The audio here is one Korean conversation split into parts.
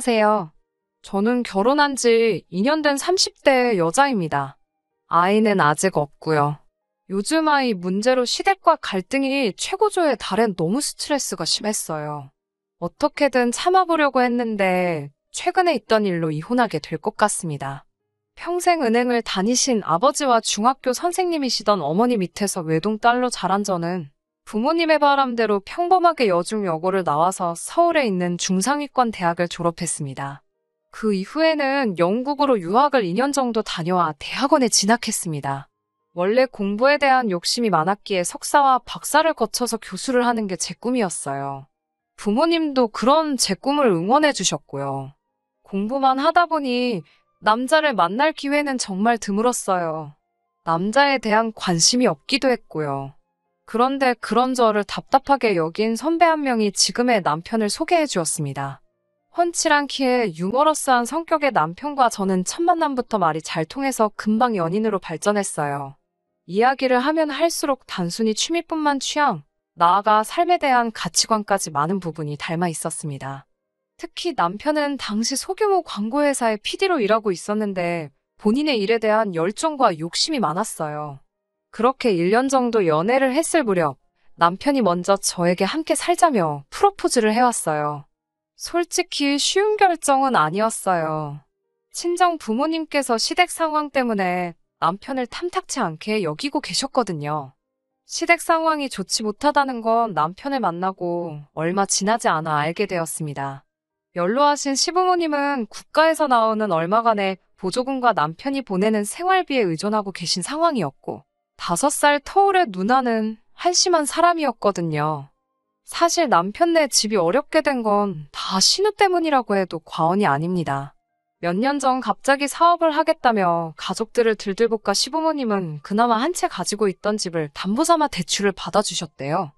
안녕하세요. 저는 결혼한 지 2년 된 30대 여자입니다. 아이는 아직 없고요. 요즘 아이 문제로 시댁과 갈등이 최고조에 달해 너무 스트레스가 심했어요. 어떻게든 참아보려고 했는데 최근에 있던 일로 이혼하게 될 것 같습니다. 평생 은행을 다니신 아버지와 중학교 선생님이시던 어머니 밑에서 외동딸로 자란 저는 부모님의 바람대로 평범하게 여중여고를 나와서 서울에 있는 중상위권 대학을 졸업했습니다. 그 이후에는 영국으로 유학을 2년 정도 다녀와 대학원에 진학했습니다. 원래 공부에 대한 욕심이 많았기에 석사와 박사를 거쳐서 교수를 하는 게 제 꿈이었어요. 부모님도 그런 제 꿈을 응원해 주셨고요. 공부만 하다 보니 남자를 만날 기회는 정말 드물었어요. 남자에 대한 관심이 없기도 했고요. 그런데 그런 저를 답답하게 여긴 선배 한 명이 지금의 남편을 소개해 주었습니다. 훤칠한 키에 유머러스한 성격의 남편과 저는 첫 만남부터 말이 잘 통해서 금방 연인으로 발전했어요. 이야기를 하면 할수록 단순히 취미뿐만 취향, 나아가 삶에 대한 가치관까지 많은 부분이 닮아 있었습니다. 특히 남편은 당시 소규모 광고회사의 PD로 일하고 있었는데 본인의 일에 대한 열정과 욕심이 많았어요. 그렇게 1년 정도 연애를 했을 무렵 남편이 먼저 저에게 함께 살자며 프로포즈를 해왔어요. 솔직히 쉬운 결정은 아니었어요. 친정 부모님께서 시댁 상황 때문에 남편을 탐탁치 않게 여기고 계셨거든요. 시댁 상황이 좋지 못하다는 건 남편을 만나고 얼마 지나지 않아 알게 되었습니다. 연로하신 시부모님은 국가에서 나오는 얼마간의 보조금과 남편이 보내는 생활비에 의존하고 계신 상황이었고 5살 터울의 누나는 한심한 사람이었거든요. 사실 남편네 집이 어렵게 된 건 다 신우 때문이라고 해도 과언이 아닙니다. 몇 년 전 갑자기 사업을 하겠다며 가족들을 들들볶아 시부모님은 그나마 한 채 가지고 있던 집을 담보삼아 대출을 받아주셨대요.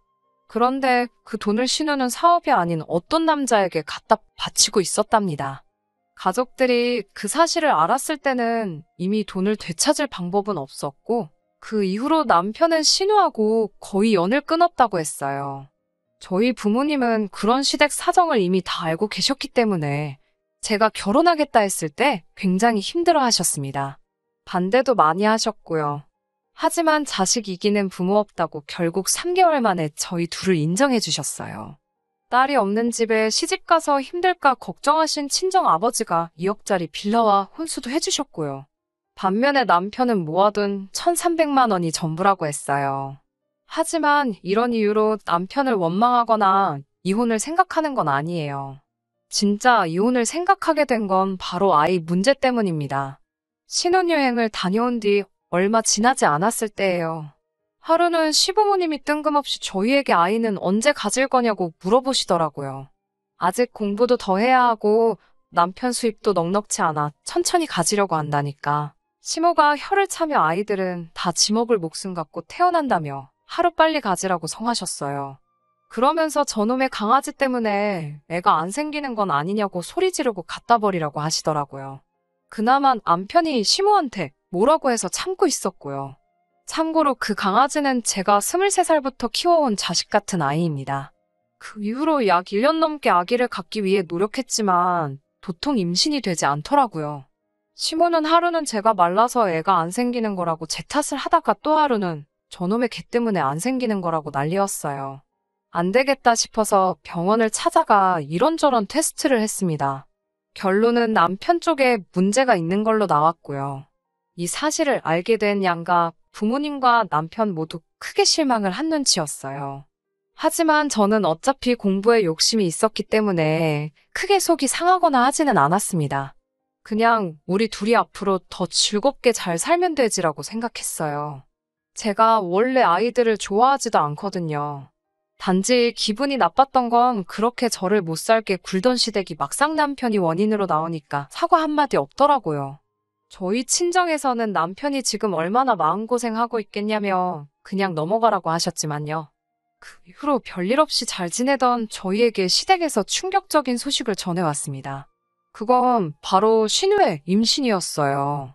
그런데 그 돈을 신우는 사업이 아닌 어떤 남자에게 갖다 바치고 있었답니다. 가족들이 그 사실을 알았을 때는 이미 돈을 되찾을 방법은 없었고 그 이후로 남편은 신우하고 거의 연을 끊었다고 했어요. 저희 부모님은 그런 시댁 사정을 이미 다 알고 계셨기 때문에 제가 결혼하겠다 했을 때 굉장히 힘들어 하셨습니다. 반대도 많이 하셨고요. 하지만 자식 이기는 부모 없다고 결국 3개월 만에 저희 둘을 인정해 주셨어요. 딸이 없는 집에 시집가서 힘들까 걱정하신 친정아버지가 2억짜리 빌라와 혼수도 해주셨고요. 반면에 남편은 모아둔 1,300만 원이 전부라고 했어요. 하지만 이런 이유로 남편을 원망하거나 이혼을 생각하는 건 아니에요. 진짜 이혼을 생각하게 된 건 바로 아이 문제 때문입니다. 신혼여행을 다녀온 뒤 얼마 지나지 않았을 때예요. 하루는 시부모님이 뜬금없이 저희에게 아이는 언제 가질 거냐고 물어보시더라고요. 아직 공부도 더 해야 하고 남편 수입도 넉넉치 않아 천천히 가지려고 한다니까. 시모가 혀를 차며 아이들은 다 지 먹을 목숨 갖고 태어난다며 하루빨리 가지라고 성하셨어요. 그러면서 저놈의 강아지 때문에 애가 안 생기는 건 아니냐고 소리 지르고 갖다 버리라고 하시더라고요. 그나마 남편이 시모한테 뭐라고 해서 참고 있었고요. 참고로 그 강아지는 제가 23살부터 키워온 자식 같은 아이입니다. 그 이후로 약 1년 넘게 아기를 갖기 위해 노력했지만 도통 임신이 되지 않더라고요. 시모는 하루는 제가 말라서 애가 안 생기는 거라고 제 탓을 하다가 또 하루는 저놈의 개 때문에 안 생기는 거라고 난리였어요. 안 되겠다 싶어서 병원을 찾아가 이런저런 테스트를 했습니다. 결론은 남편 쪽에 문제가 있는 걸로 나왔고요. 이 사실을 알게 된 양가 부모님과 남편 모두 크게 실망을 한 눈치였어요. 하지만 저는 어차피 공부에 욕심이 있었기 때문에 크게 속이 상하거나 하지는 않았습니다. 그냥 우리 둘이 앞으로 더 즐겁게 잘 살면 되지라고 생각했어요. 제가 원래 아이들을 좋아하지도 않거든요. 단지 기분이 나빴던 건 그렇게 저를 못 살게 굴던 시댁이 막상 남편이 원인으로 나오니까 사과 한마디 없더라고요. 저희 친정에서는 남편이 지금 얼마나 마음고생하고 있겠냐며 그냥 넘어가라고 하셨지만요. 그 이후로 별일 없이 잘 지내던 저희에게 시댁에서 충격적인 소식을 전해왔습니다. 그건 바로 신우의 임신이었어요.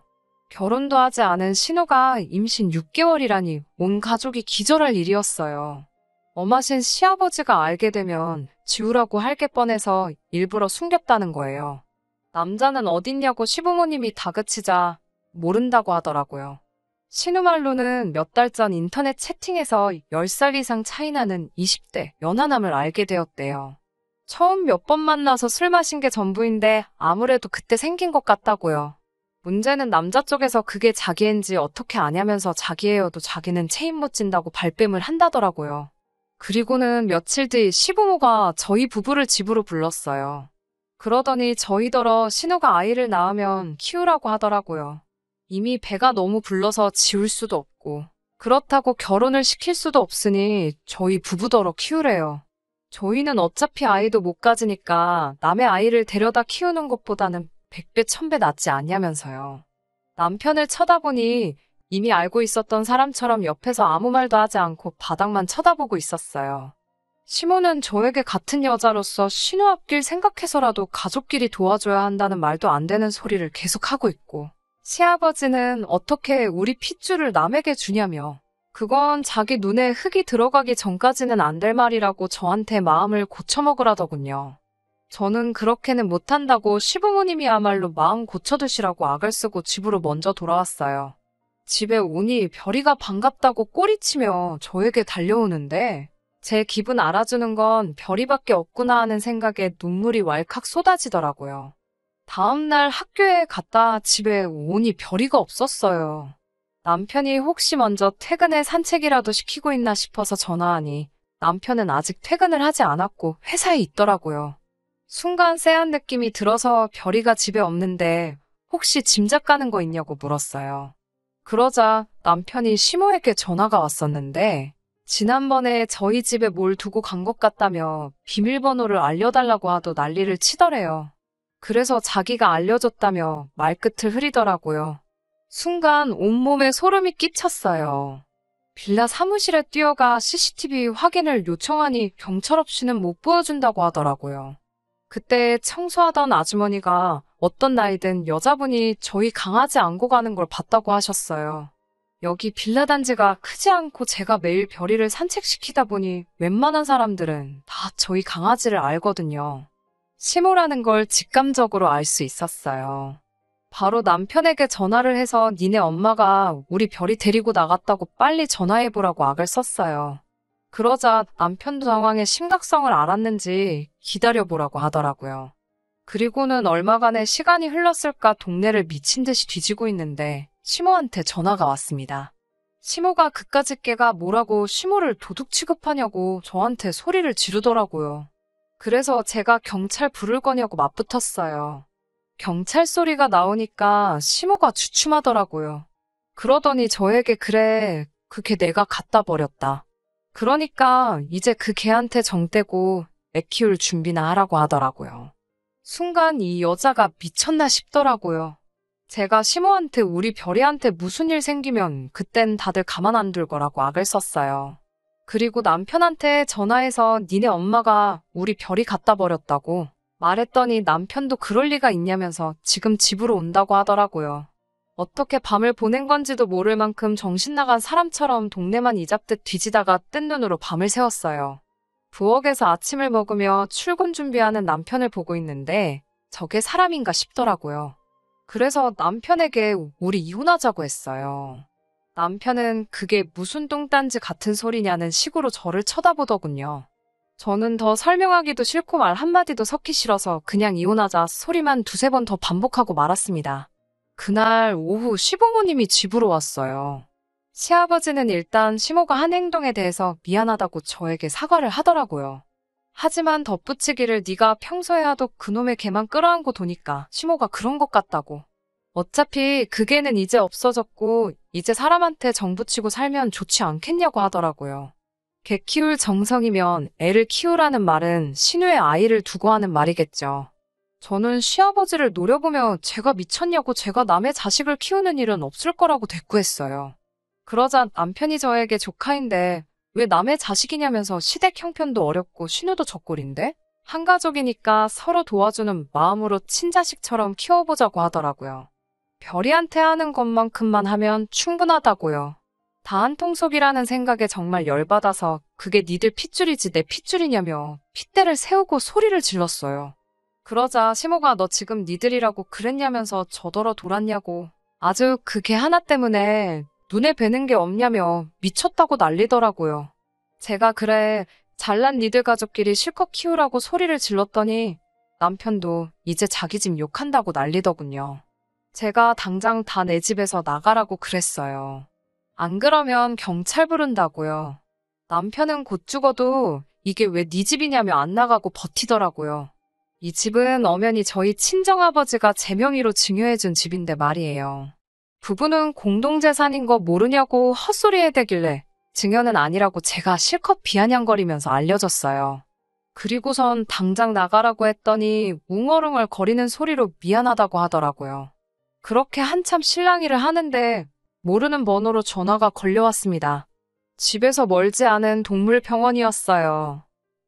결혼도 하지 않은 신우가 임신 6개월이라니 온 가족이 기절할 일이었어요. 엄하신 시아버지가 알게 되면 지우라고 할 게 뻔해서 일부러 숨겼다는 거예요. 남자는 어딨냐고 시부모님이 다그치자 모른다고 하더라고요. 신우 말로는 몇 달 전 인터넷 채팅에서 10살 이상 차이 나는 20대 연하남을 알게 되었대요. 처음 몇 번 만나서 술 마신 게 전부인데 아무래도 그때 생긴 것 같다고요. 문제는 남자 쪽에서 그게 자기인지 어떻게 아냐면서 자기예요도 자기는 체인 못 진다고 발뺌을 한다더라고요. 그리고는 며칠 뒤 시부모가 저희 부부를 집으로 불렀어요. 그러더니 저희더러 신우가 아이를 낳으면 키우라고 하더라고요. 이미 배가 너무 불러서 지울 수도 없고 그렇다고 결혼을 시킬 수도 없으니 저희 부부더러 키우래요. 저희는 어차피 아이도 못 가지니까 남의 아이를 데려다 키우는 것보다는 100배 1000배 낫지 않냐면서요. 남편을 쳐다보니 이미 알고 있었던 사람처럼 옆에서 아무 말도 하지 않고 바닥만 쳐다보고 있었어요. 시모는 저에게 같은 여자로서 신우 앞길 생각해서라도 가족끼리 도와줘야 한다는 말도 안 되는 소리를 계속하고 있고, 시아버지는 어떻게 우리 핏줄을 남에게 주냐며 그건 자기 눈에 흙이 들어가기 전까지는 안 될 말이라고 저한테 마음을 고쳐먹으라더군요. 저는 그렇게는 못한다고 시부모님이야말로 마음 고쳐두시라고 악을 쓰고 집으로 먼저 돌아왔어요. 집에 오니 별이가 반갑다고 꼬리치며 저에게 달려오는데 제 기분 알아주는 건 별이밖에 없구나 하는 생각에 눈물이 왈칵 쏟아지더라고요. 다음날 학교에 갔다 집에 오니 별이가 없었어요. 남편이 혹시 먼저 퇴근에 산책이라도 시키고 있나 싶어서 전화하니 남편은 아직 퇴근을 하지 않았고 회사에 있더라고요. 순간 쎄한 느낌이 들어서 별이가 집에 없는데 혹시 짐작 가는 거 있냐고 물었어요. 그러자 남편이 시모에게 전화가 왔었는데 지난번에 저희 집에 뭘 두고 간 것 같다며 비밀번호를 알려달라고 하도 난리를 치더래요. 그래서 자기가 알려줬다며 말끝을 흐리더라고요. 순간 온몸에 소름이 끼쳤어요. 빌라 사무실에 뛰어가 CCTV 확인을 요청하니 경찰 없이는 못 보여준다고 하더라고요. 그때 청소하던 아주머니가 어떤 나이든 여자분이 저희 강아지 안고 가는 걸 봤다고 하셨어요. 여기 빌라 단지가 크지 않고 제가 매일 별이를 산책시키다 보니 웬만한 사람들은 다 저희 강아지를 알거든요. 시모라는 걸 직감적으로 알 수 있었어요. 바로 남편에게 전화를 해서 니네 엄마가 우리 별이 데리고 나갔다고 빨리 전화해보라고 악을 썼어요. 그러자 남편도 상황의 심각성을 알았는지 기다려보라고 하더라고요. 그리고는 얼마간의 시간이 흘렀을까 동네를 미친 듯이 뒤지고 있는데 시모한테 전화가 왔습니다. 시모가 그까짓 개가 뭐라고 시모를 도둑 취급하냐고 저한테 소리를 지르더라고요. 그래서 제가 경찰 부를 거냐고 맞붙었어요. 경찰 소리가 나오니까 시모가 주춤하더라고요. 그러더니 저에게 그래, 그 개 내가 갖다 버렸다. 그러니까 이제 그 개한테 정 떼고 애 키울 준비나 하라고 하더라고요. 순간 이 여자가 미쳤나 싶더라고요. 제가 시모한테 우리 별이한테 무슨 일 생기면 그땐 다들 가만 안 둘 거라고 악을 썼어요. 그리고 남편한테 전화해서 니네 엄마가 우리 별이 갖다 버렸다고 말했더니 남편도 그럴 리가 있냐면서 지금 집으로 온다고 하더라고요. 어떻게 밤을 보낸 건지도 모를 만큼 정신 나간 사람처럼 동네만 이잡듯 뒤지다가 뜬 눈으로 밤을 새웠어요. 부엌에서 아침을 먹으며 출근 준비하는 남편을 보고 있는데 저게 사람인가 싶더라고요. 그래서 남편에게 우리 이혼하자고 했어요. 남편은 그게 무슨 뚱딴지 같은 소리냐는 식으로 저를 쳐다보더군요. 저는 더 설명하기도 싫고 말 한마디도 섞기 싫어서 그냥 이혼하자 소리만 두세 번 더 반복하고 말았습니다. 그날 오후 시부모님이 집으로 왔어요. 시아버지는 일단 시모가 한 행동에 대해서 미안하다고 저에게 사과를 하더라고요. 하지만 덧붙이기를 네가 평소에 하도 그놈의 개만 끌어안고 도니까 시모가 그런 것 같다고. 어차피 그 개는 이제 없어졌고 이제 사람한테 정붙이고 살면 좋지 않겠냐고 하더라고요. 개 키울 정성이면 애를 키우라는 말은 신우의 아이를 두고 하는 말이겠죠. 저는 시아버지를 노려보며 제가 미쳤냐고 제가 남의 자식을 키우는 일은 없을 거라고 대꾸했어요. 그러자 남편이 저에게 조카인데 왜 남의 자식이냐면서 시댁 형편도 어렵고 신우도 적골인데? 한 가족이니까 서로 도와주는 마음으로 친자식처럼 키워보자고 하더라고요. 별이한테 하는 것만큼만 하면 충분하다고요. 다 한통속이라는 생각에 정말 열받아서 그게 니들 핏줄이지 내 핏줄이냐며 핏대를 세우고 소리를 질렀어요. 그러자 시모가 너 지금 니들이라고 그랬냐면서 저더러 돌았냐고 아주 그 개 하나 때문에 눈에 뵈는 게 없냐며 미쳤다고 난리더라고요. 제가 그래 잘난 니들 가족끼리 실컷 키우라고 소리를 질렀더니 남편도 이제 자기 집 욕한다고 난리더군요. 제가 당장 다 내 집에서 나가라고 그랬어요. 안 그러면 경찰 부른다고요. 남편은 곧 죽어도 이게 왜 네 집이냐며 안 나가고 버티더라고요. 이 집은 엄연히 저희 친정아버지가 제 명의로 증여해준 집인데 말이에요. 부부는 공동재산인 거 모르냐고 헛소리 해대길래 증여는 아니라고 제가 실컷 비아냥거리면서 알려줬어요. 그리고선 당장 나가라고 했더니 웅얼웅얼 거리는 소리로 미안하다고 하더라고요. 그렇게 한참 실랑이를 하는데 모르는 번호로 전화가 걸려왔습니다. 집에서 멀지 않은 동물병원이었어요.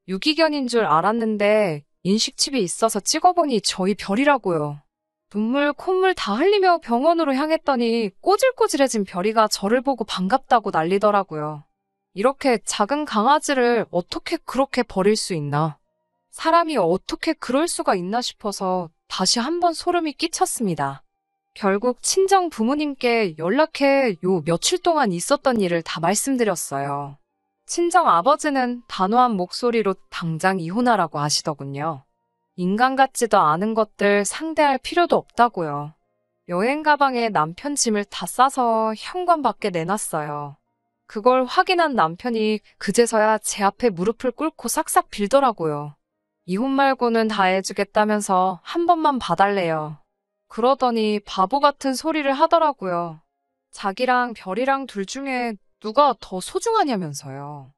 유기견인 줄 알았는데 인식칩이 있어서 찍어보니 저희 별이라고요. 눈물, 콧물 다 흘리며 병원으로 향했더니 꼬질꼬질해진 별이가 저를 보고 반갑다고 난리더라고요. 이렇게 작은 강아지를 어떻게 그렇게 버릴 수 있나? 사람이 어떻게 그럴 수가 있나 싶어서 다시 한번 소름이 끼쳤습니다. 결국 친정 부모님께 연락해 요 며칠 동안 있었던 일을 다 말씀드렸어요. 친정 아버지는 단호한 목소리로 당장 이혼하라고 하시더군요. 인간 같지도 않은 것들 상대할 필요도 없다고요. 여행 가방에 남편 짐을 다 싸서 현관 밖에 내놨어요. 그걸 확인한 남편이 그제서야 제 앞에 무릎을 꿇고 싹싹 빌더라고요. 이혼 말고는 다 해주겠다면서 한 번만 봐달래요. 그러더니 바보 같은 소리를 하더라고요. 자기랑 별이랑 둘 중에 누가 더 소중하냐면서요.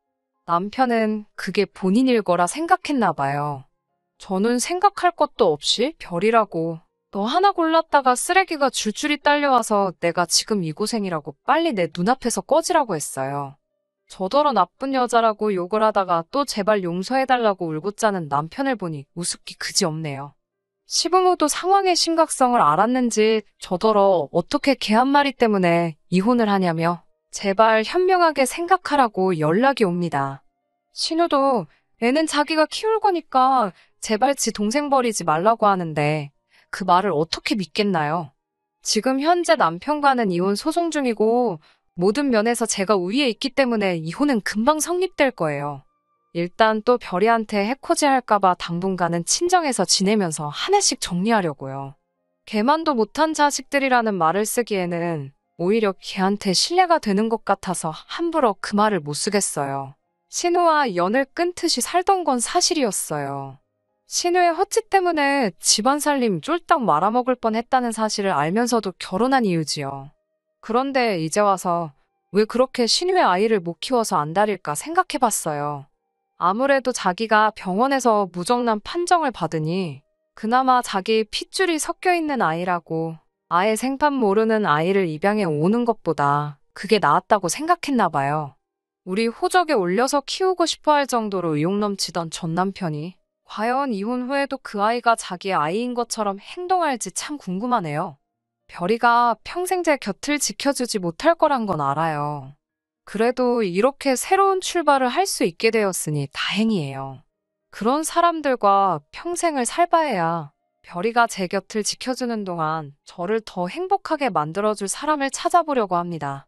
남편은 그게 본인일 거라 생각했나 봐요. 저는 생각할 것도 없이 별이라고 너 하나 골랐다가 쓰레기가 줄줄이 딸려와서 내가 지금 이 고생이라고 빨리 내 눈앞에서 꺼지라고 했어요. 저더러 나쁜 여자라고 욕을 하다가 또 제발 용서해달라고 울고 짜는 남편을 보니 우습기 그지없네요. 시부모도 상황의 심각성을 알았는지 저더러 어떻게 개 한 마리 때문에 이혼을 하냐며 제발 현명하게 생각하라고 연락이 옵니다. 신우도 애는 자기가 키울 거니까 제발 지 동생 버리지 말라고 하는데 그 말을 어떻게 믿겠나요? 지금 현재 남편과는 이혼 소송 중이고 모든 면에서 제가 우위에 있기 때문에 이혼은 금방 성립될 거예요. 일단 또 별이한테 해코지 할까봐 당분간은 친정에서 지내면서 하나씩 정리하려고요. 걔만도 못한 자식들이라는 말을 쓰기에는 오히려 걔한테 신뢰가 되는 것 같아서 함부로 그 말을 못 쓰겠어요. 신우와 연을 끊듯이 살던 건 사실이었어요. 신우의 허치 때문에 집안 살림 쫄딱 말아먹을 뻔했다는 사실을 알면서도 결혼한 이유지요. 그런데 이제 와서 왜 그렇게 신우의 아이를 못 키워서 안달일까 생각해봤어요. 아무래도 자기가 병원에서 무정란 판정을 받으니 그나마 자기 핏줄이 섞여있는 아이라고 아예 생판 모르는 아이를 입양해 오는 것보다 그게 나았다고 생각했나 봐요. 우리 호적에 올려서 키우고 싶어 할 정도로 의욕 넘치던 전 남편이 과연 이혼 후에도 그 아이가 자기의 아이인 것처럼 행동할지 참 궁금하네요. 별이가 평생 제 곁을 지켜주지 못할 거란 건 알아요. 그래도 이렇게 새로운 출발을 할 수 있게 되었으니 다행이에요. 그런 사람들과 평생을 살바해야 별이가 제 곁을 지켜주는 동안 저를 더 행복하게 만들어줄 사람을 찾아보려고 합니다.